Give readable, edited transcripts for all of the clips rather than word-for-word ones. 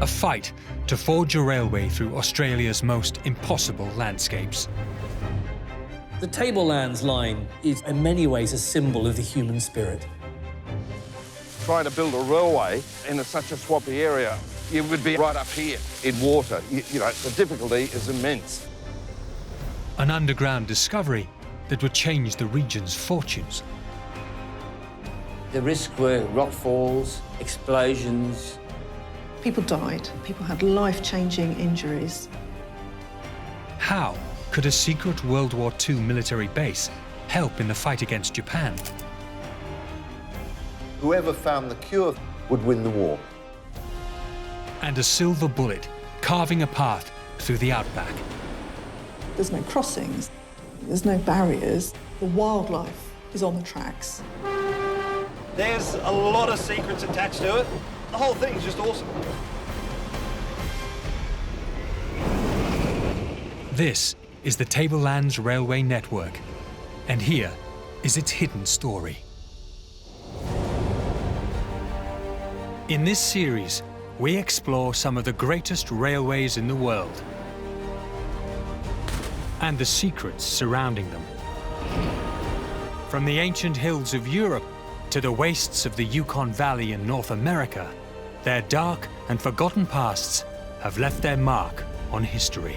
A fight to forge a railway through Australia's most impossible landscapes. The Tablelands line is in many ways a symbol of the human spirit. Trying to build a railway in such a swampy area, you would be right up here in water. You know, the difficulty is immense. An underground discovery that would change the region's fortunes. The risks were rockfalls, explosions. People died. People had life-changing injuries. How could a secret World War II military base help in the fight against Japan? Whoever found the cure would win the war. And a silver bullet carving a path through the outback. There's no crossings, there's no barriers. The wildlife is on the tracks. There's a lot of secrets attached to it. The whole thing's just awesome. This is the Tablelands Railway Network, and here is its hidden story. In this series, we explore some of the greatest railways in the world and the secrets surrounding them. From the ancient hills of Europe to the wastes of the Yukon Valley in North America, their dark and forgotten pasts have left their mark on history.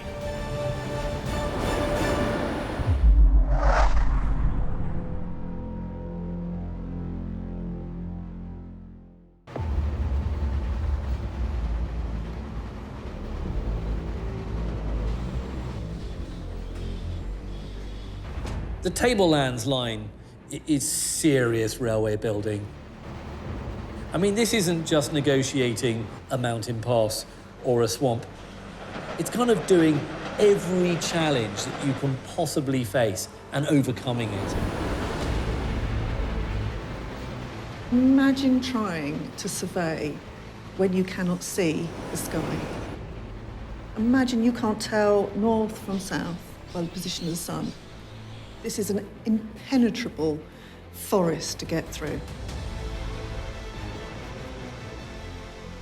The Tablelands line is serious railway building. I mean, this isn't just negotiating a mountain pass or a swamp. It's kind of doing every challenge that you can possibly face and overcoming it. Imagine trying to survey when you cannot see the sky. Imagine you can't tell north from south by the position of the sun. This is an impenetrable forest to get through.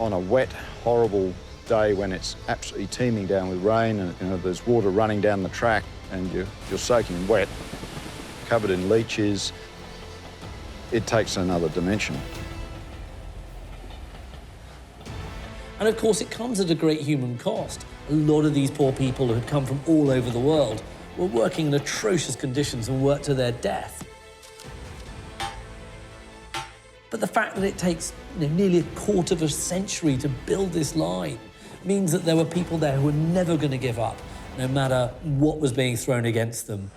On a wet, horrible day when it's absolutely teeming down with rain and there's water running down the track and you're soaking wet, covered in leeches, it takes another dimension. And of course, it comes at a great human cost. A lot of these poor people who had come from all over the world were working in atrocious conditions and worked to their death. But the fact that it takes nearly a quarter of a century to build this line means that there were people there who were never going to give up, no matter what was being thrown against them.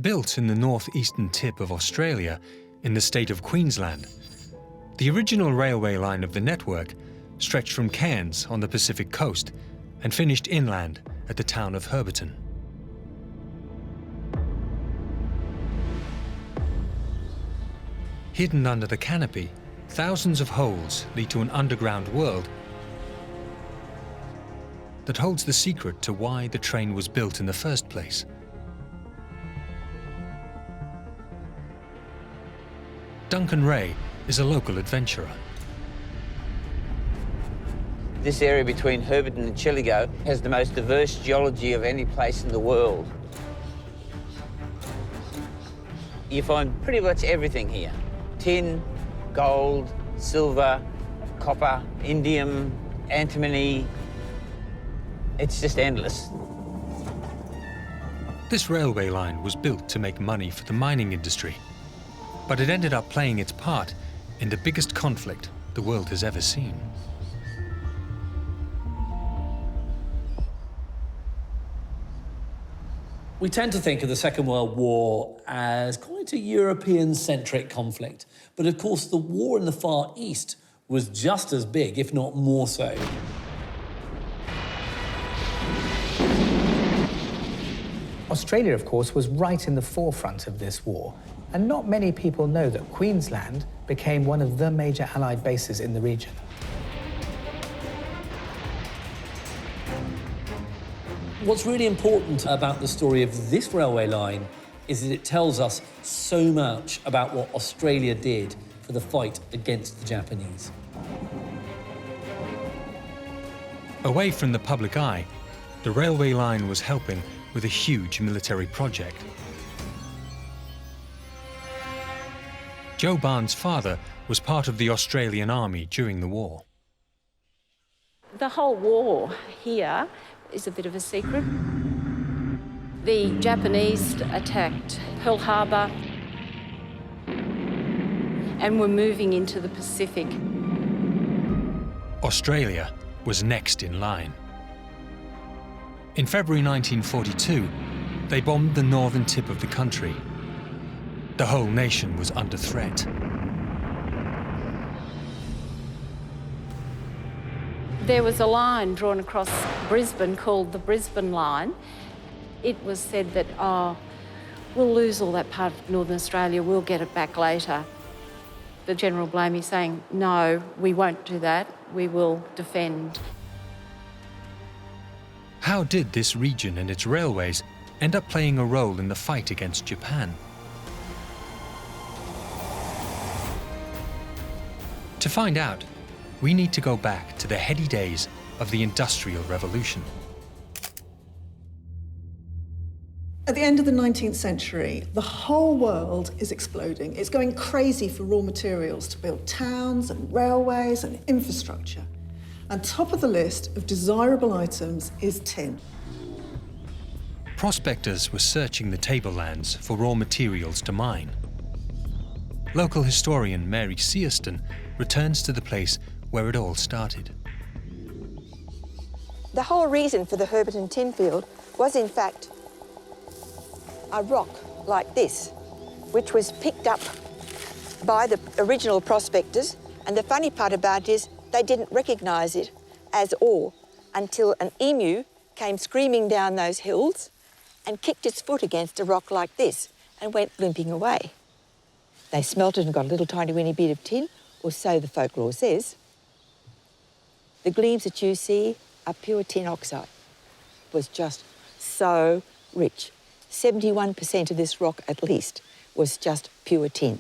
Built in the northeastern tip of Australia, in the state of Queensland, the original railway line of the network stretched from Cairns on the Pacific coast and finished inland at the town of Herberton. Hidden under the canopy, thousands of holes lead to an underground world that holds the secret to why the train was built in the first place. Duncan Ray is a local adventurer. This area between Herberton and Chilligo has the most diverse geology of any place in the world. You find pretty much everything here. Tin, gold, silver, copper, indium, antimony. It's just endless. This railway line was built to make money for the mining industry, but it ended up playing its part in the biggest conflict the world has ever seen. We tend to think of the Second World War as quite a European-centric conflict, but of course the war in the Far East was just as big, if not more so. Australia, of course, was right in the forefront of this war, and not many people know that Queensland became one of the major Allied bases in the region. What's really important about the story of this railway line is that it tells us so much about what Australia did for the fight against the Japanese. Away from the public eye, the railway line was helping with a huge military project. Joe Barnes' father was part of the Australian Army during the war. The whole war here is a bit of a secret. The Japanese attacked Pearl Harbor and were moving into the Pacific. Australia was next in line. In February 1942, they bombed the northern tip of the country. The whole nation was under threat. There was a line drawn across Brisbane called the Brisbane Line. It was said that, oh, we'll lose all that part of Northern Australia, we'll get it back later. The General Blamey saying, no, we won't do that, we will defend. How did this region and its railways end up playing a role in the fight against Japan? To find out, we need to go back to the heady days of the Industrial Revolution. At the end of the 19th century, the whole world is exploding. It's going crazy for raw materials to build towns and railways and infrastructure. And top of the list of desirable items is tin. Prospectors were searching the tablelands for raw materials to mine. Local historian Mary Searston returns to the place where it all started. The whole reason for the Herberton tin field was, in fact, a rock like this, which was picked up by the original prospectors. And the funny part about it is they didn't recognise it as ore until an emu came screaming down those hills and kicked its foot against a rock like this and went limping away. They smelt it and got a little tiny weeny bit of tin, or so the folklore says. The gleams that you see are pure tin oxide. It was just so rich. 71% of this rock, at least, was just pure tin.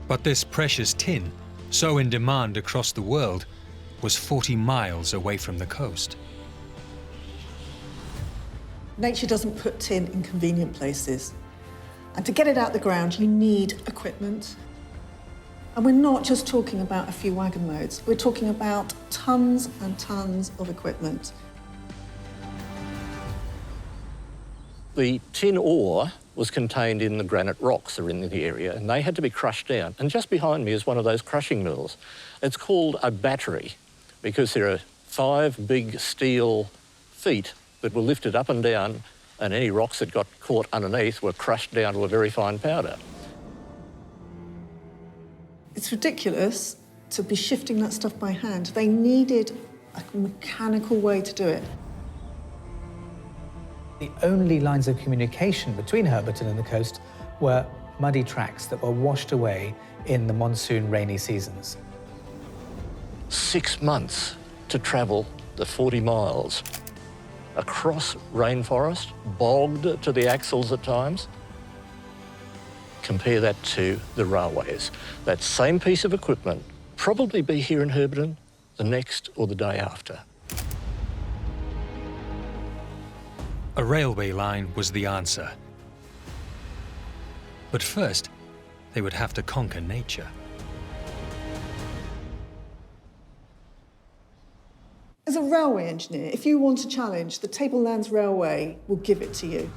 But this precious tin, so in demand across the world, was 40 miles away from the coast. Nature doesn't put tin in convenient places. And to get it out the ground, you need equipment. And we're not just talking about a few wagon loads. We're talking about tons and tons of equipment. The tin ore was contained in the granite rocks that are in the area, and they had to be crushed down. And just behind me is one of those crushing mills. It's called a battery because there are 5 big steel feet that were lifted up and down, and any rocks that got caught underneath were crushed down to a very fine powder. It's ridiculous to be shifting that stuff by hand. They needed a mechanical way to do it. The only lines of communication between Herberton and the coast were muddy tracks that were washed away in the monsoon rainy seasons. 6 months to travel the 40 miles across rainforest, bogged to the axles at times. Compare that to the railways. That same piece of equipment probably be here in Herberton the next or the day after. A railway line was the answer. But first, they would have to conquer nature. As a railway engineer, if you want a challenge, the Tablelands Railway will give it to you.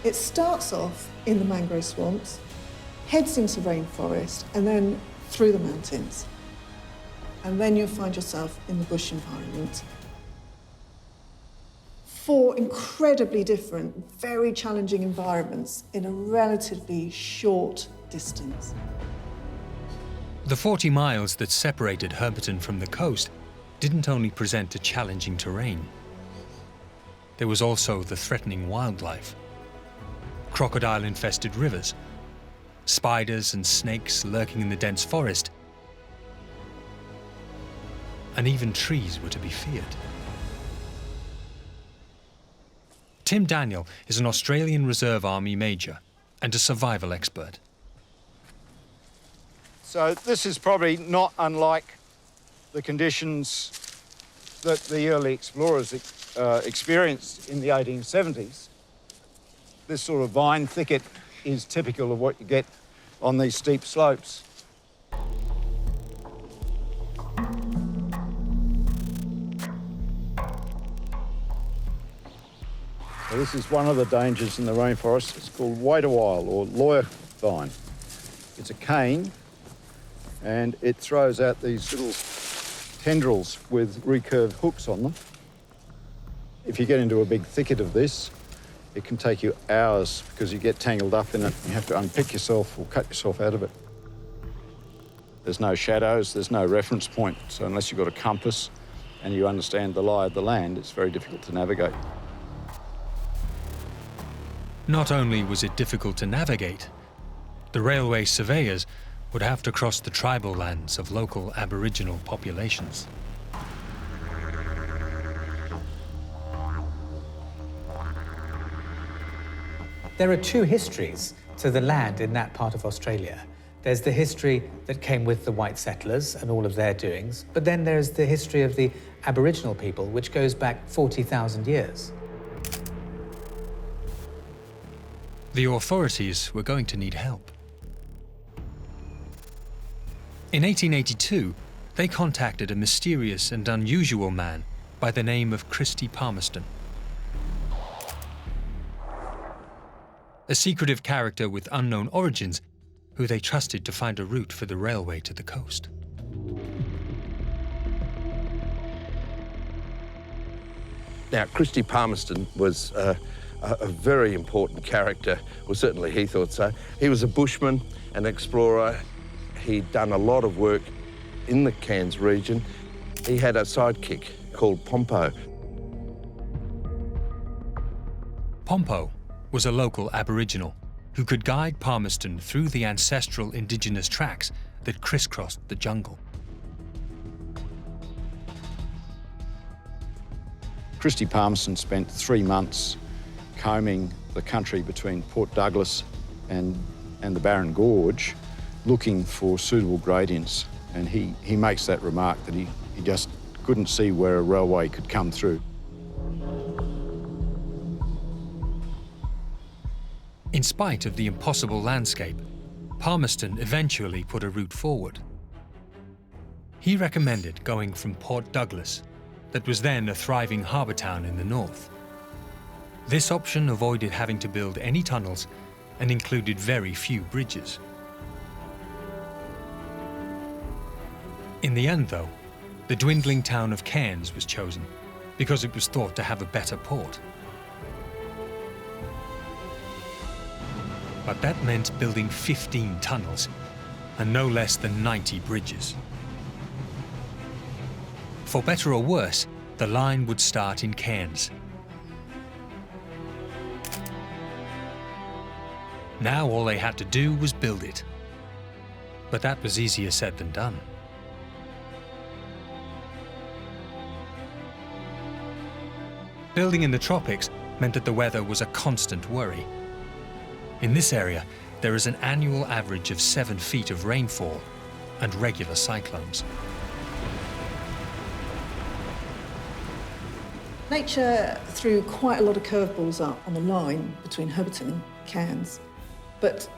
It starts off in the mangrove swamps, heads into rainforest, and then through the mountains. And then you'll find yourself in the bush environment. 4 incredibly different, very challenging environments in a relatively short distance. The 40 miles that separated Herberton from the coast didn't only present a challenging terrain. There was also the threatening wildlife. Crocodile-infested rivers, spiders and snakes lurking in the dense forest, and even trees were to be feared. Tim Daniel is an Australian Reserve Army major and a survival expert. So this is probably not unlike the conditions that the early explorers experienced in the 1870s. This sort of vine thicket is typical of what you get on these steep slopes. So this is one of the dangers in the rainforest. It's called wait a while or lawyer vine. It's a cane and it throws out these little tendrils with recurved hooks on them. If you get into a big thicket of this, it can take you hours because you get tangled up in it. You have to unpick yourself or cut yourself out of it. There's no shadows, there's no reference point, so unless you've got a compass and you understand the lie of the land, it's very difficult to navigate. Not only was it difficult to navigate, the railway surveyors would have to cross the tribal lands of local Aboriginal populations. There are two histories to the land in that part of Australia. There's the history that came with the white settlers and all of their doings, but then there's the history of the Aboriginal people, which goes back 40,000 years. The authorities were going to need help. In 1882, they contacted a mysterious and unusual man by the name of Christy Palmerston. A secretive character with unknown origins who they trusted to find a route for the railway to the coast. Now, Christy Palmerston was a very important character. Well, certainly he thought so. He was a bushman, an explorer. He'd done a lot of work in the Cairns region. He had a sidekick called Pompo. Pompo was a local Aboriginal who could guide Palmerston through the ancestral Indigenous tracks that crisscrossed the jungle. Christy Palmerston spent 3 months combing the country between Port Douglas and the Barron Gorge, looking for suitable gradients. And he makes that remark that he just couldn't see where a railway could come through. In spite of the impossible landscape, Palmerston eventually put a route forward. He recommended going from Port Douglas, that was then a thriving harbour town in the north. This option avoided having to build any tunnels and included very few bridges. In the end, though, the dwindling town of Cairns was chosen because it was thought to have a better port. But that meant building 15 tunnels and no less than 90 bridges. For better or worse, the line would start in Cairns. Now all they had to do was build it. But that was easier said than done. Building in the tropics meant that the weather was a constant worry. In this area, there is an annual average of 7 feet of rainfall and regular cyclones. Nature threw quite a lot of curveballs up on the line between Hobbiton and Cairns, but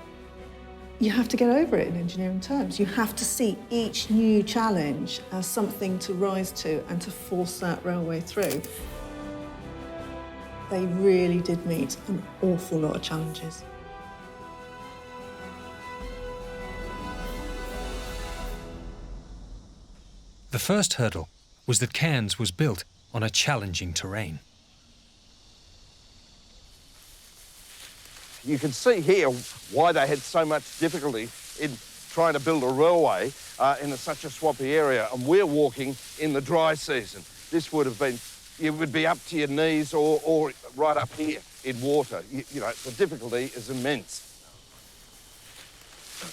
you have to get over it in engineering terms. You have to see each new challenge as something to rise to and to force that railway through. They really did meet an awful lot of challenges. The first hurdle was that Cairns was built on a challenging terrain. You can see here why they had so much difficulty in trying to build a railway in such a swampy area, and we're walking in the dry season. This would have been, you would be up to your knees or right up here in water. You know, the difficulty is immense.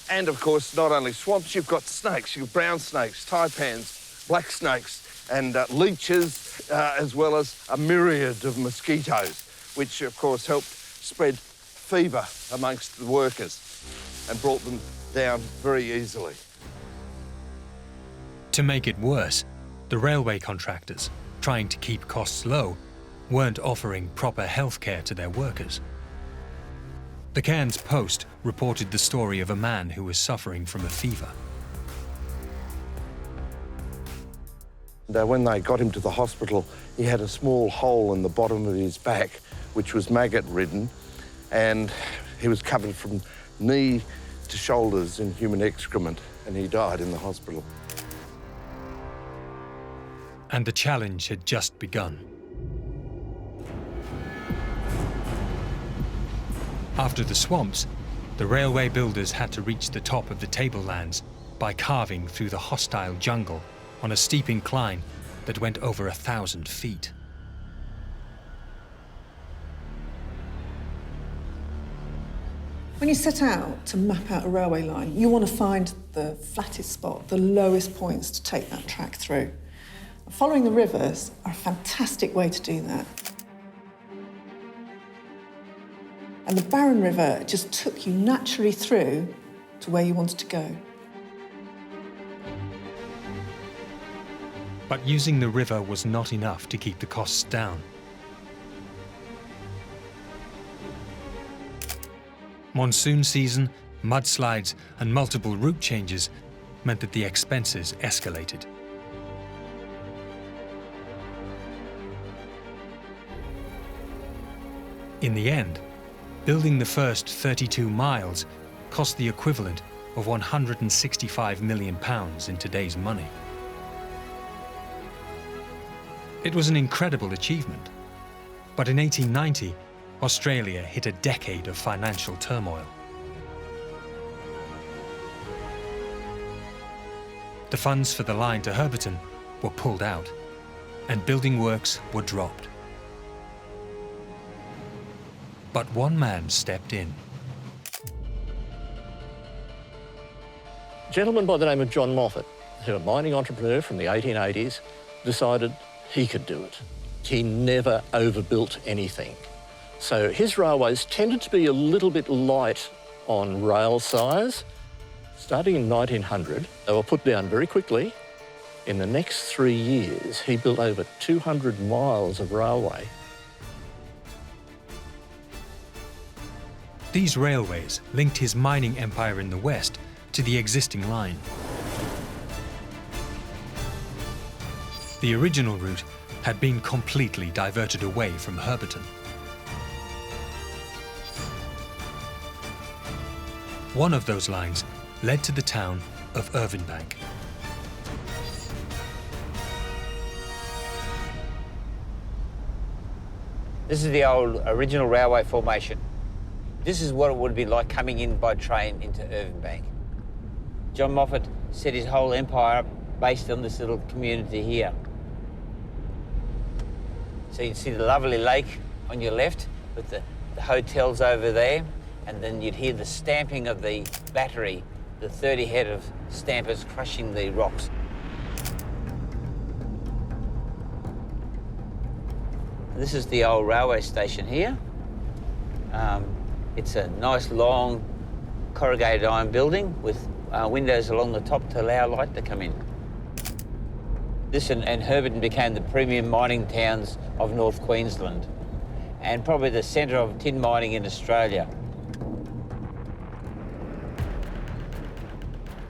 And of course, not only swamps, you've got snakes. You've brown snakes, taipans, black snakes, and leeches, as well as a myriad of mosquitoes, which of course helped spread fever amongst the workers and brought them down very easily. To make it worse, the railway contractors, trying to keep costs low, weren't offering proper health care to their workers. The Cairns Post reported the story of a man who was suffering from a fever. When they got him to the hospital, he had a small hole in the bottom of his back, which was maggot-ridden, and he was covered from knee to shoulders in human excrement, and he died in the hospital. And the challenge had just begun. After the swamps, the railway builders had to reach the top of the Tablelands by carving through the hostile jungle on a steep incline that went over 1,000 feet. When you set out to map out a railway line, you want to find the flattest spot, the lowest points to take that track through. Following the rivers are a fantastic way to do that. And the Barron River just took you naturally through to where you wanted to go. But using the river was not enough to keep the costs down. Monsoon season, mudslides, and multiple route changes meant that the expenses escalated. In the end, building the first 32 miles cost the equivalent of £165 million in today's money. It was an incredible achievement, but in 1890, Australia hit a decade of financial turmoil. The funds for the line to Herberton were pulled out, and building works were dropped. But one man stepped in. A gentleman by the name of John Moffett, who was a mining entrepreneur from the 1880s, decided he could do it. He never overbuilt anything. So his railways tended to be a little bit light on rail size. Starting in 1900, they were put down very quickly. In the next 3 years, he built over 200 miles of railway. These railways linked his mining empire in the west to the existing line. The original route had been completely diverted away from Herberton. One of those lines led to the town of Irvinbank. This is the old original railway formation. This is what it would be like coming in by train into Irvinbank. John Moffett set his whole empire up based on this little community here. So you can see the lovely lake on your left with the hotels over there, and then you'd hear the stamping of the battery, the 30 head of stampers crushing the rocks. This is the old railway station here. It's a nice long corrugated iron building with windows along the top to allow light to come in. This and Herberton became the premium mining towns of North Queensland and probably the centre of tin mining in Australia.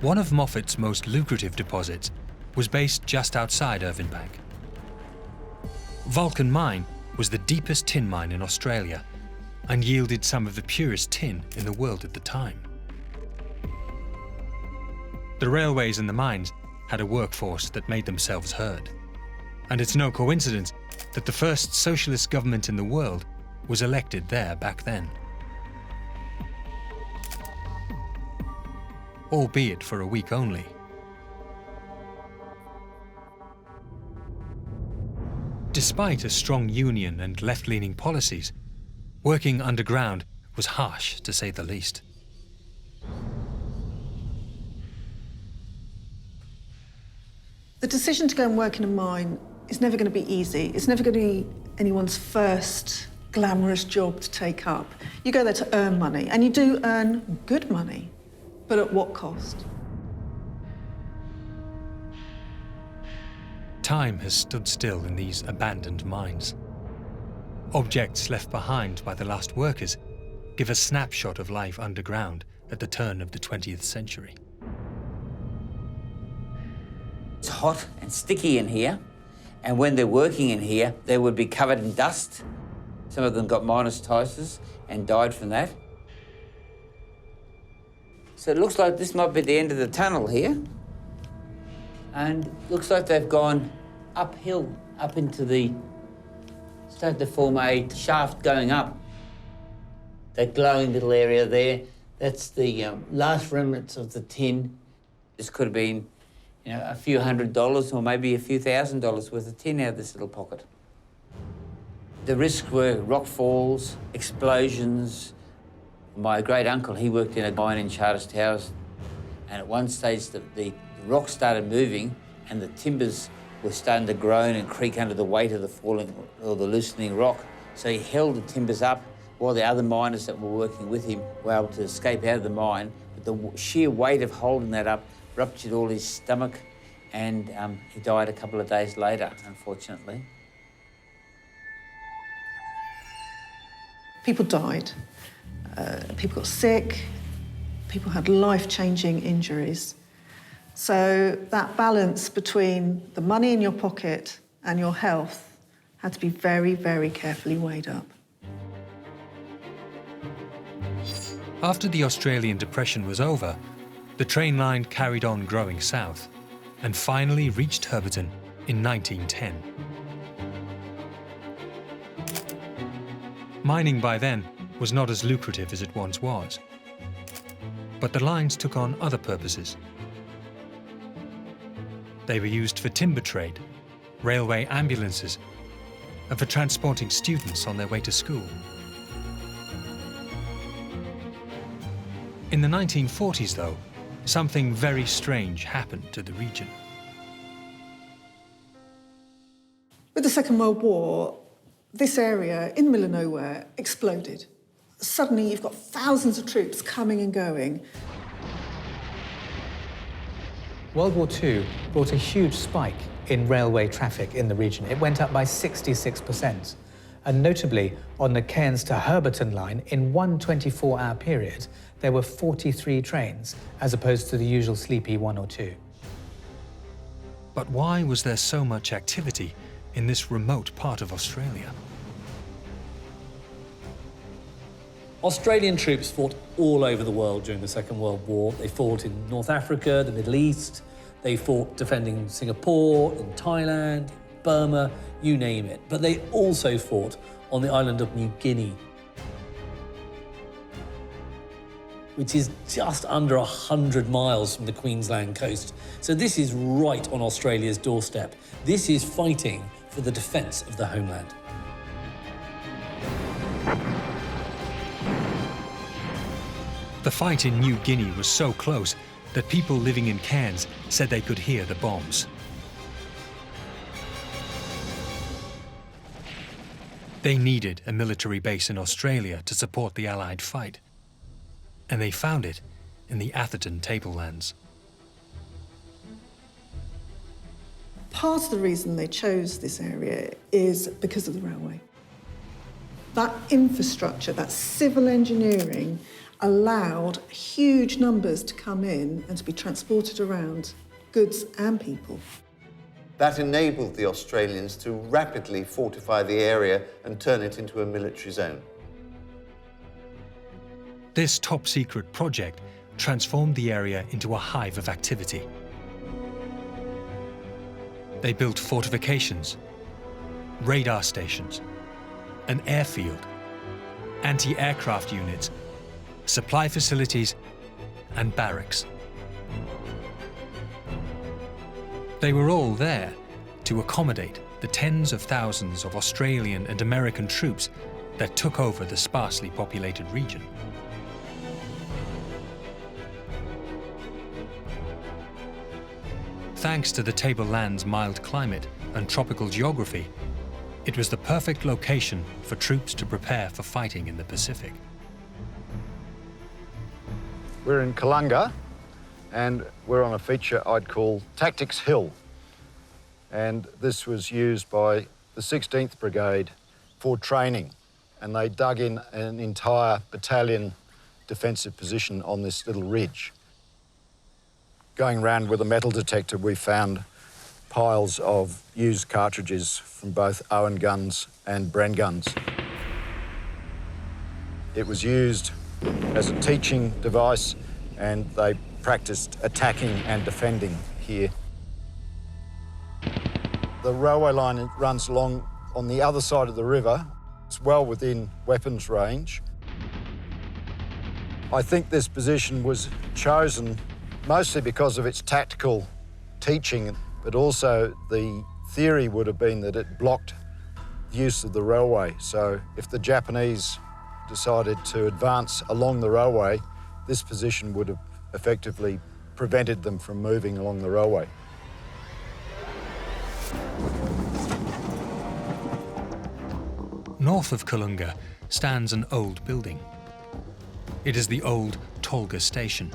One of Moffett's most lucrative deposits was based just outside Irvinbank. Vulcan mine was the deepest tin mine in Australia and yielded some of the purest tin in the world at the time. The railways and the mines had a workforce that made themselves heard. And it's no coincidence that the first socialist government in the world was elected there back then. Albeit for a week only. Despite a strong union and left-leaning policies, working underground was harsh, to say the least. The decision to go and work in a mine is never going to be easy. It's never going to be anyone's first glamorous job to take up. You go there to earn money, and you do earn good money, but at what cost? Time has stood still in these abandoned mines. Objects left behind by the last workers give a snapshot of life underground at the turn of the 20th century. It's hot and sticky in here, and when they're working in here, they would be covered in dust. Some of them got myostasis and died from that. So it looks like this might be the end of the tunnel here. And looks like they've gone uphill, up into started to form a shaft going up. That glowing little area there, that's the last remnants of the tin. This could have been, a few $100 or maybe a few $1,000s worth of tin out of this little pocket. The risks were rock falls, explosions. My great uncle, he worked in a mine in Charters Towers, and at one stage the rock started moving and the timbers were starting to groan and creak under the weight of the falling or the loosening rock. So he held the timbers up while the other miners that were working with him were able to escape out of the mine. But the sheer weight of holding that up ruptured all his stomach, and he died a couple of days later, unfortunately. People died, people got sick, people had life-changing injuries. So that balance between the money in your pocket and your health had to be very, very carefully weighed up. After the Australian Depression was over, the train line carried on growing south and finally reached Herberton in 1910. Mining by then was not as lucrative as it once was, but the lines took on other purposes. They were used for timber trade, railway ambulances, and for transporting students on their way to school. In the 1940s, though, something very strange happened to the region. With the Second World War, this area in the middle of nowhere exploded. Suddenly you've got thousands of troops coming and going. World War II brought a huge spike in railway traffic in the region. It went up by 66%. And notably, on the Cairns to Herberton line, in one 24-hour period, there were 43 trains, as opposed to the usual sleepy 1 or 2. But why was there so much activity in this remote part of Australia? Australian troops fought all over the world during the Second World War. They fought in North Africa, the Middle East. They fought defending Singapore, in Thailand, Burma, you name it. But they also fought on the island of New Guinea, which is just under 100 miles from the Queensland coast. So this is right on Australia's doorstep. This is fighting for the defence of the homeland. The fight in New Guinea was so close that people living in Cairns said they could hear the bombs. They needed a military base in Australia to support the Allied fight, and they found it in the Atherton Tablelands. Part of the reason they chose this area is because of the railway. That infrastructure, that civil engineering, allowed huge numbers to come in and to be transported around, goods and people. That enabled the Australians to rapidly fortify the area and turn it into a military zone. This top-secret project transformed the area into a hive of activity. They built fortifications, radar stations, an airfield, anti-aircraft units, supply facilities, and barracks. They were all there to accommodate the tens of thousands of Australian and American troops that took over the sparsely populated region. Thanks to the Tablelands' mild climate and tropical geography, It was the perfect location for troops to prepare for fighting in the Pacific. We're in Kalunga, and we're on a feature I'd call Tactics Hill. And this was used by the 16th Brigade for training. And they dug in an entire battalion defensive position on this little ridge. Going around with a metal detector, we found piles of used cartridges from both Owen guns and Bren guns. It was used as a teaching device, and they practiced attacking and defending here. The railway line runs along on the other side of the river. It's well within weapons range. I think this position was chosen mostly because of its tactical teaching, but also the theory would have been that it blocked the use of the railway. So if the Japanese decided to advance along the railway, this position would have effectively prevented them from moving along the railway. North of Kalunga stands an old building. It is the old Tolga Station.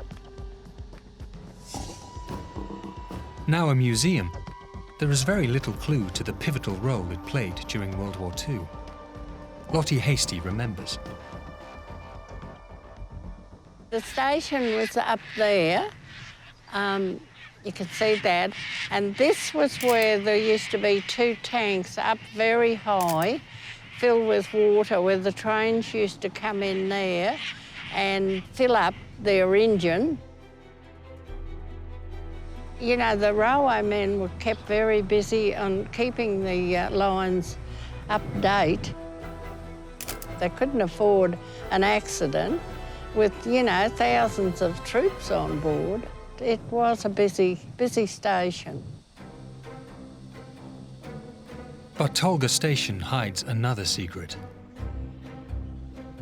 Now a museum, there is very little clue to the pivotal role it played during World War II. Lottie Hasty remembers. The station was up there. You could see that. And this was where there used to be 2 tanks up very high, filled with water, where the trains used to come in there and fill up their engine. You know, the railway men were kept very busy on keeping the lines up to date. They couldn't afford an accident with, you know, thousands of troops on board. It was a busy station. But Tolga Station hides another secret.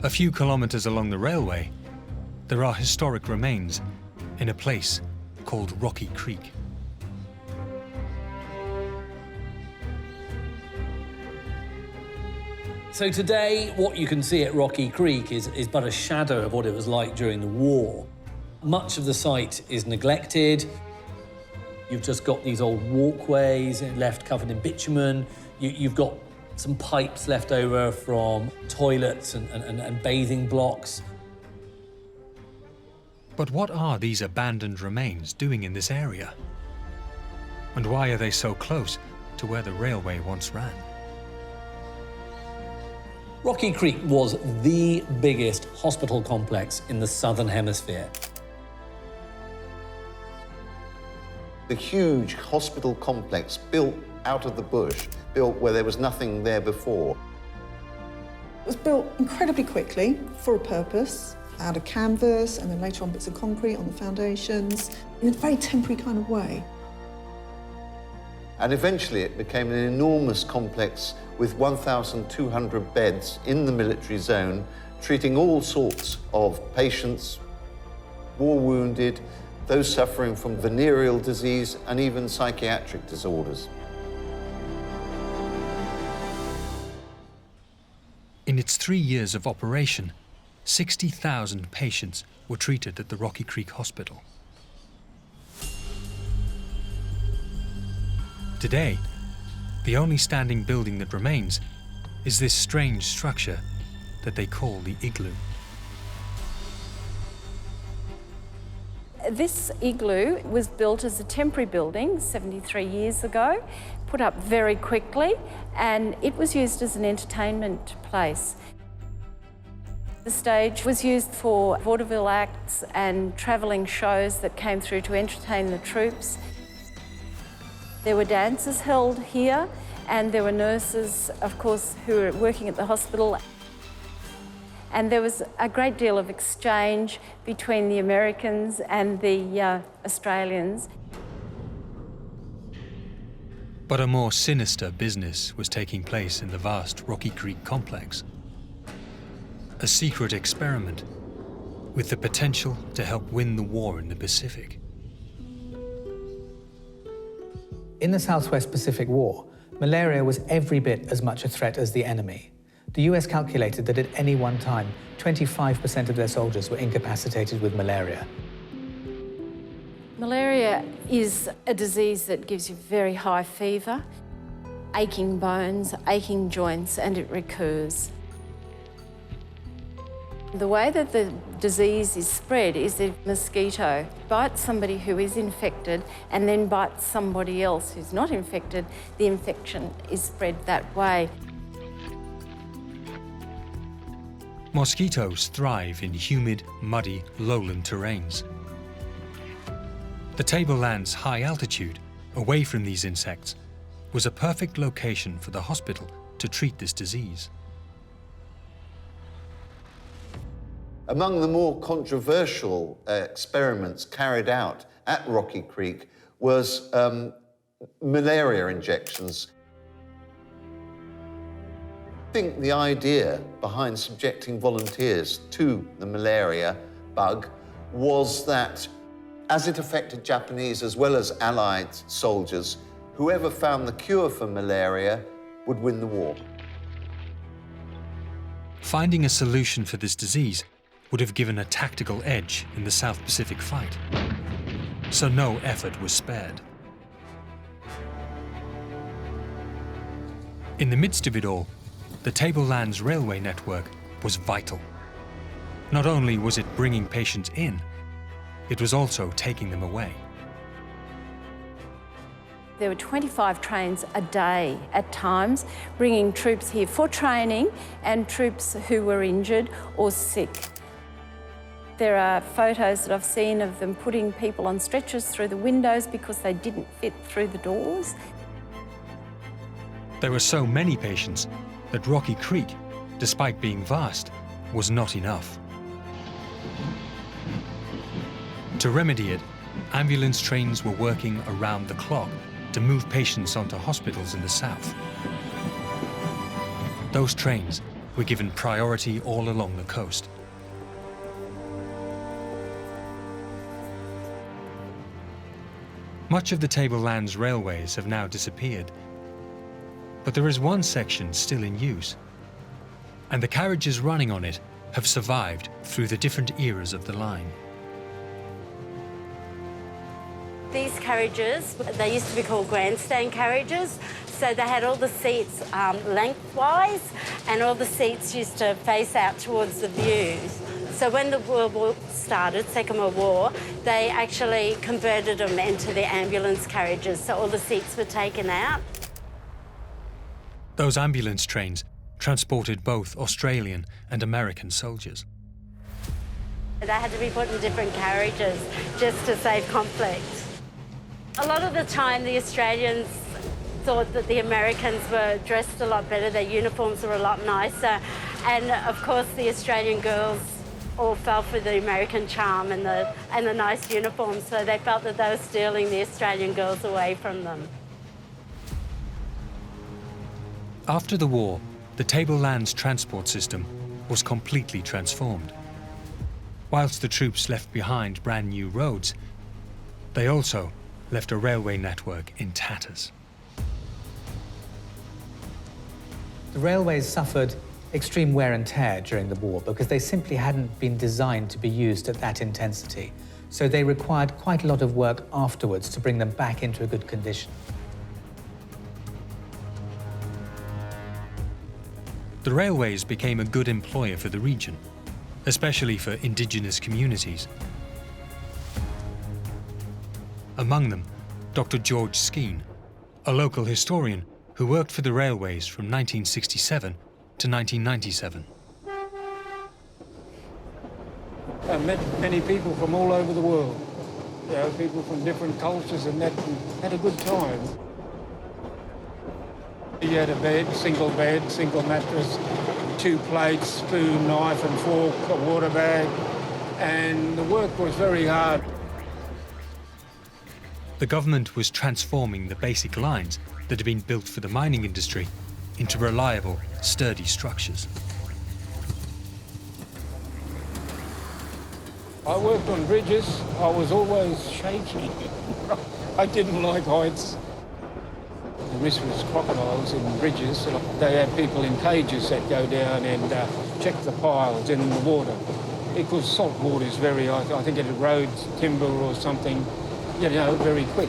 A few kilometres along the railway, there are historic remains in a place called Rocky Creek. So today, what you can see at Rocky Creek is but a shadow of what it was like during the war. Much of the site is neglected. You've just got these old walkways left covered in bitumen. You've got some pipes left over from toilets and bathing blocks. But what are these abandoned remains doing in this area? And why are they so close to where the railway once ran? Rocky Creek was the biggest hospital complex in the Southern Hemisphere. The huge hospital complex built out of the bush, built where there was nothing there before. It was built incredibly quickly for a purpose, out of canvas and then later on bits of concrete on the foundations, in a very temporary kind of way. And eventually it became an enormous complex with 1,200 beds in the military zone, treating all sorts of patients, war wounded, those suffering from venereal disease and even psychiatric disorders. In its 3 years of operation, 60,000 patients were treated at the Rocky Creek Hospital. Today, the only standing building that remains is this strange structure that they call the igloo. This igloo was built as a temporary building 73 years ago, put up very quickly, and it was used as an entertainment place. The stage was used for vaudeville acts and travelling shows that came through to entertain the troops. There were dances held here, and there were nurses, of course, who were working at the hospital. And there was a great deal of exchange between the Americans and the Australians. But a more sinister business was taking place in the vast Rocky Creek complex. A secret experiment with the potential to help win the war in the Pacific. In the Southwest Pacific War, Malaria was every bit as much a threat as the enemy. The US calculated that at any one time, 25% of their soldiers were incapacitated with malaria. Malaria is a disease that gives you very high fever, aching bones, aching joints, and it recurs. The way that the disease is spread is that a mosquito bites somebody who is infected and then bites somebody else who's not infected. The infection is spread that way. Mosquitoes thrive in humid, muddy, lowland terrains. The Tablelands' high altitude, away from these insects, was a perfect location for the hospital to treat this disease. Among the more controversial experiments carried out at Rocky Creek was malaria injections. I think the idea behind subjecting volunteers to the malaria bug was that, as it affected Japanese as well as Allied soldiers, whoever found the cure for malaria would win the war. Finding a solution for this disease would have given a tactical edge in the South Pacific fight. So no effort was spared. In the midst of it all, the Tablelands railway network was vital. Not only was it bringing patients in, it was also taking them away. There were 25 trains a day at times, bringing troops here for training and troops who were injured or sick. There are photos that I've seen of them putting people on stretchers through the windows because they didn't fit through the doors. There were so many patients that Rocky Creek, despite being vast, was not enough. To remedy it, ambulance trains were working around the clock to move patients onto hospitals in the south. Those trains were given priority all along the coast. Much of the Tablelands railways have now disappeared, but there is one section still in use, and the carriages running on it have survived through the different eras of the line. These carriages, they used to be called grandstand carriages, so they had all the seats lengthwise, and all the seats used to face out towards the views. So when the World War started, Second World War, they actually converted them into the ambulance carriages, so all the seats were taken out. Those ambulance trains transported both Australian and American soldiers. They had to be put in different carriages just to save conflict. A lot of the time, the Australians thought that the Americans were dressed a lot better, their uniforms were a lot nicer, and of course the Australian girls all fell for the American charm and the nice uniforms, so they felt that they were stealing the Australian girls away from them. After the war, the Tablelands transport system was completely transformed. Whilst the troops left behind brand new roads, they also left a railway network in tatters. The railways suffered extreme wear and tear during the war because they simply hadn't been designed to be used at that intensity. So they required quite a lot of work afterwards to bring them back into a good condition. The railways became a good employer for the region, especially for Indigenous communities. Among them, Dr. George Skeen, a local historian who worked for the railways from 1967 to 1997. I met many people from all over the world. You know, people from different cultures, and had a good time. You had a bed, single mattress, 2 plates, spoon, knife and fork, a water bag, and the work was very hard. The government was transforming the basic lines that had been built for the mining industry into reliable, sturdy structures. I worked on bridges. I was always shaky. I didn't like heights. The risk was crocodiles in bridges. They had people in cages that go down and check the piles in the water. Because salt water is very, I think it erodes timber or something, very quick.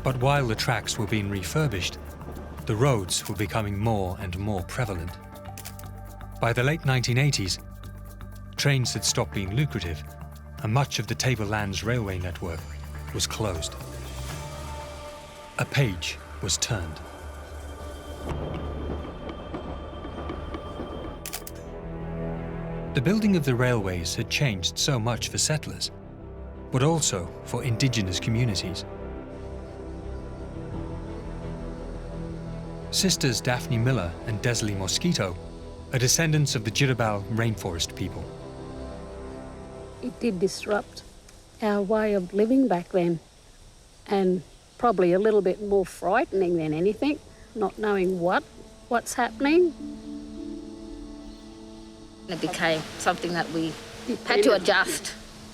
But while the tracks were being refurbished, the roads were becoming more and more prevalent. By the late 1980s, trains had stopped being lucrative, and much of the Tablelands railway network was closed. A page was turned. The building of the railways had changed so much for settlers, but also for Indigenous communities. Sisters Daphne Miller and Desley Mosquito are descendants of the Jiribal Rainforest people. It did disrupt our way of living back then, and probably a little bit more frightening than anything, not knowing what's happening. It became something that we had to adjust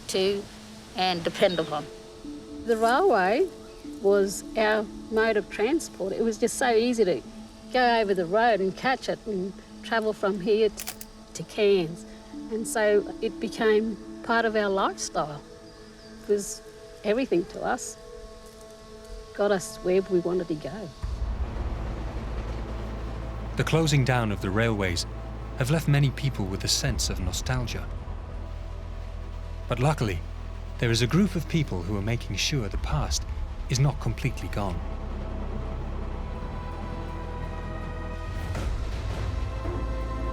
to and depend upon. The railway was our mode of transport. It was just so easy to go over the road and catch it and travel from here to Cairns. And so it became part of our lifestyle. It was everything to us. Got us where we wanted to go. The closing down of the railways have left many people with a sense of nostalgia. But luckily, there is a group of people who are making sure the past is not completely gone.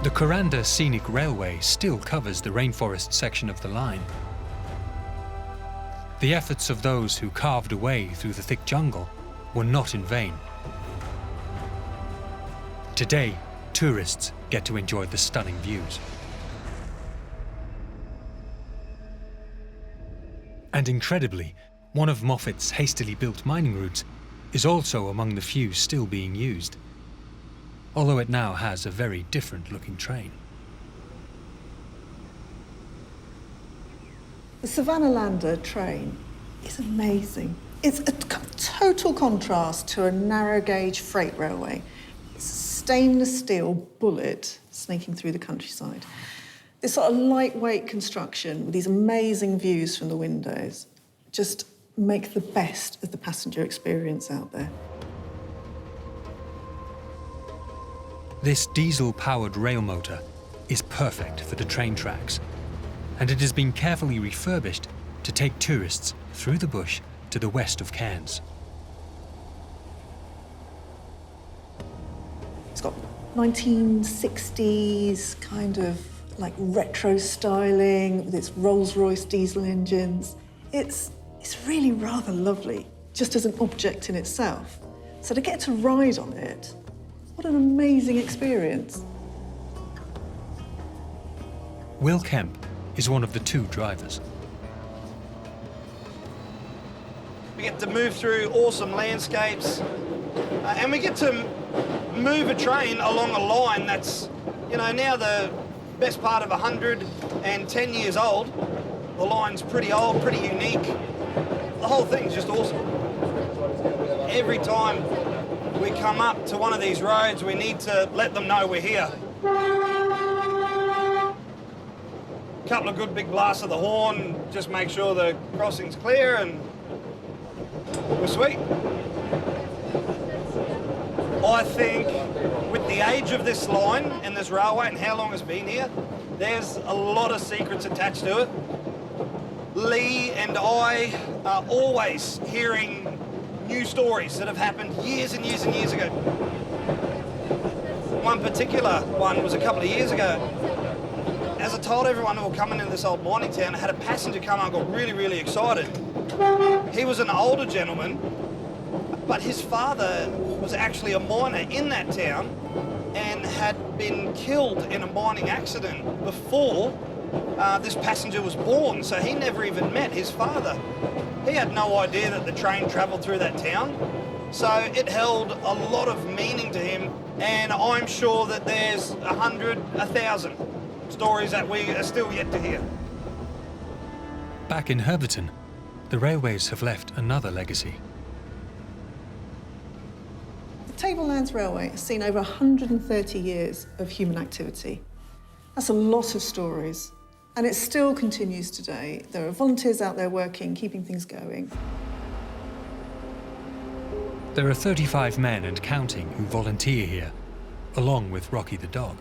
The Kuranda Scenic Railway still covers the rainforest section of the line. The efforts of those who carved a way through the thick jungle were not in vain. Today, tourists get to enjoy the stunning views. And incredibly, one of Moffett's hastily built mining routes is also among the few still being used, although it now has a very different looking train. The Savannah Lander train is amazing. It's a total contrast to a narrow gauge freight railway. It's a stainless steel bullet snaking through the countryside. This sort of lightweight construction with these amazing views from the windows just make the best of the passenger experience out there. This diesel-powered rail motor is perfect for the train tracks, and it has been carefully refurbished to take tourists through the bush to the west of Cairns. It's got 1960s kind of like retro styling with its Rolls-Royce diesel engines. It's really rather lovely, just as an object in itself. So to get to ride on it, what an amazing experience. Will Kemp is one of the two drivers. We get to move through awesome landscapes, and we get to move a train along a line that's, now the best part of 110 years old. The line's pretty old, pretty unique. The whole thing's just awesome. Every time we come up to one of these roads, we need to let them know we're here. A couple of good big blasts of the horn, just make sure the crossing's clear, and we're sweet. I think with the age of this line and this railway and how long it's been here, there's a lot of secrets attached to it. Lee and I are always hearing new stories that have happened years and years and years ago. One particular one was a couple of years ago. As I told everyone who were coming into this old mining town, I had a passenger come and got really, really excited. He was an older gentleman, but his father was actually a miner in that town and had been killed in a mining accident before this passenger was born, so he never even met his father. He had no idea that the train travelled through that town, so it held a lot of meaning to him, and I'm sure that there's 100, 1,000 stories that we are still yet to hear. Back in Herberton, the railways have left another legacy. Tablelands Railway has seen over 130 years of human activity. That's a lot of stories, and it still continues today. There are volunteers out there working, keeping things going. There are 35 men and counting who volunteer here, along with Rocky the dog.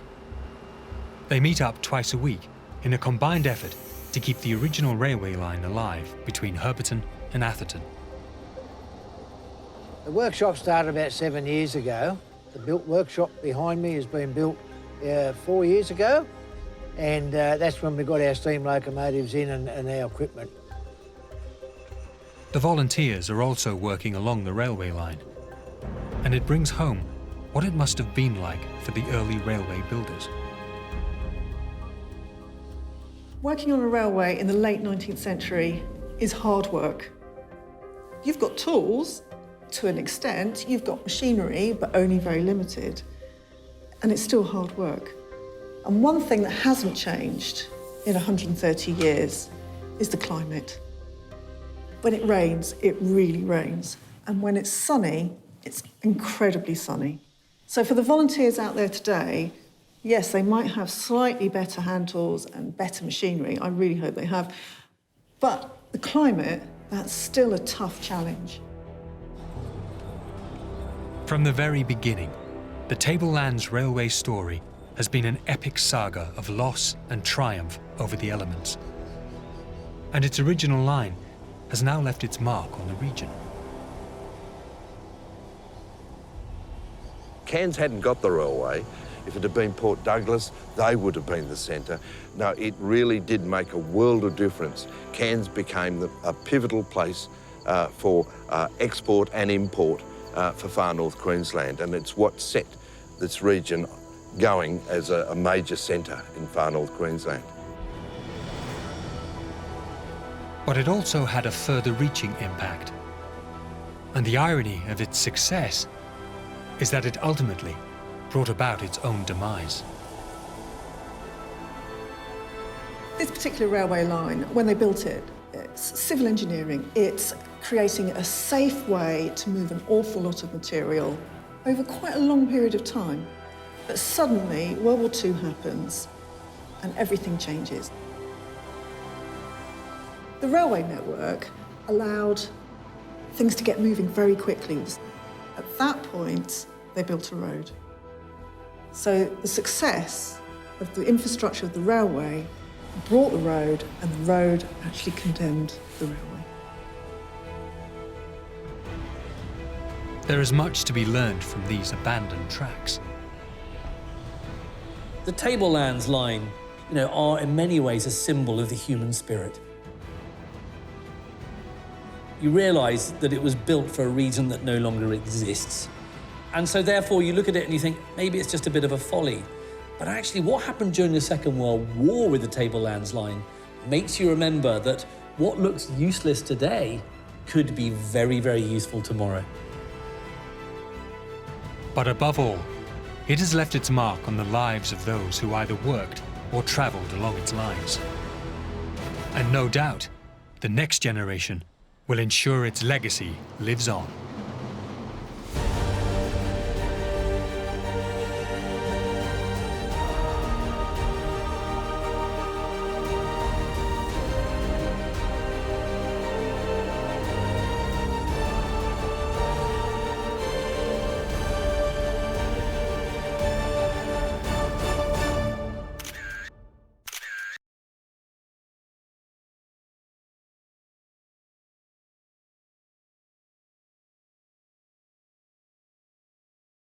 They meet up twice a week in a combined effort to keep the original railway line alive between Herberton and Atherton. The workshop started about 7 years ago. The built workshop behind me has been built 4 years ago, and that's when we got our steam locomotives in and our equipment. The volunteers are also working along the railway line, and it brings home what it must have been like for the early railway builders. Working on a railway in the late 19th century is hard work. You've got tools, to an extent, you've got machinery, but only very limited, and it's still hard work. And one thing that hasn't changed in 130 years is the climate. When it rains, it really rains, and when it's sunny, it's incredibly sunny. So for the volunteers out there today, yes, they might have slightly better hand tools and better machinery, I really hope they have, but the climate, that's still a tough challenge. From the very beginning, the Tablelands Railway story has been an epic saga of loss and triumph over the elements. And its original line has now left its mark on the region. Cairns hadn't got the railway. If it had been Port Douglas, they would have been the centre. No, it really did make a world of difference. Cairns became a pivotal place for export and import for far north Queensland, and it's what set this region going as a major centre in far north Queensland. But it also had a further reaching impact. And the irony of its success is that it ultimately brought about its own demise. This particular railway line, when they built it, it's civil engineering. It's creating a safe way to move an awful lot of material over quite a long period of time. But suddenly, World War II happens and everything changes. The railway network allowed things to get moving very quickly. At that point, they built a road. So the success of the infrastructure of the railway brought the road, and the road actually condemned the railway. There is much to be learned from these abandoned tracks. The Tablelands line, are in many ways a symbol of the human spirit. You realise that it was built for a reason that no longer exists. And so therefore you look at it and you think, maybe it's just a bit of a folly. But actually what happened during the Second World War with the Tablelands line makes you remember that what looks useless today could be very, very useful tomorrow. But above all, it has left its mark on the lives of those who either worked or travelled along its lines. And no doubt, the next generation will ensure its legacy lives on.